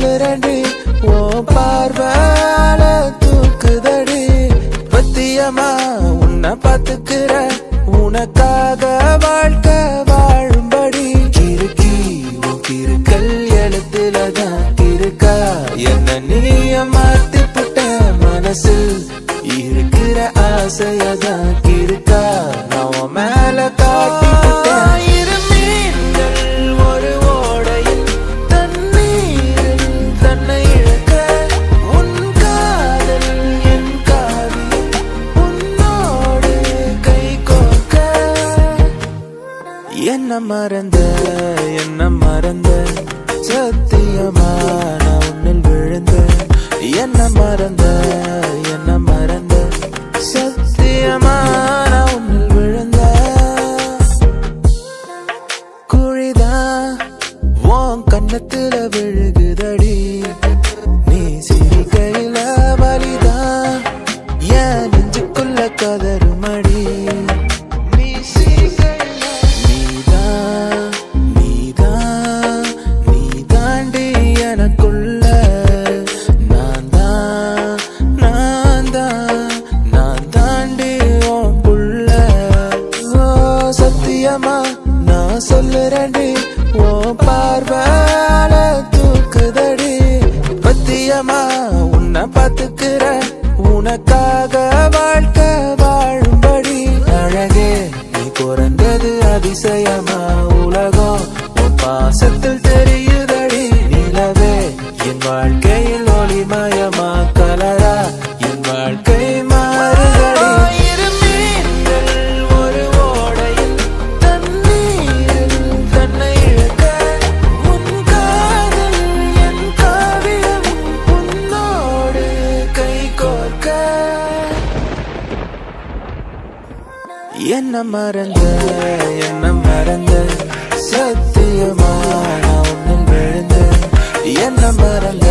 சொல்லுறேன்டி ஓ பார்வால தூக்குதடி பத்தியமா உன்னை பாத்துக்கிற உனக்காக வாழ்க்கை வாழும்படி கிறுக்கி உன் கிறுக்கல் எழுத்துலதான் இருக்கா என்ன நீய மாத்தி புட்ட மனசில் இருக்கிற ஆசையதான் இருக்கா நான் மேல காட்டி இரு மீன்கள் ஒரு ஓடையில் தண்ணீரில் தன்னை இழக்க உன் காதல் என் காவி உன்னோடு கை கோர்க்க என்ன மறந்த சத்தியமா நான் உன்னில் விழுந்த என்ன மறந்த சத்தியமா நான் உன்னில் விழுந்த குழிதான் உன் கண்ணத்துல விழுகுதடி நீ சிரிக்கையில வலிதான் என் நெஞ்சுக்குள்ள கதறுமடி நான் சொல்லுறேன்டி ஓ பார்வால தூக்குதடி பத்தியமா உன்னை பாத்துக்கிற உனக்காக வாழ்க்கை வாழும்படி அழகே நீ பிறந்தது அதிசயமா உலகம் உன் பாசத்தில் தெரியுதடி நிலவே என் வாழ்க்கையில் ஒளிமயமா கலரா என் வாழ்க்கை மாறுதடி என்ன மறந்த சத்தியமா நான் உன்னில் விழுந்த என்ன மறந்த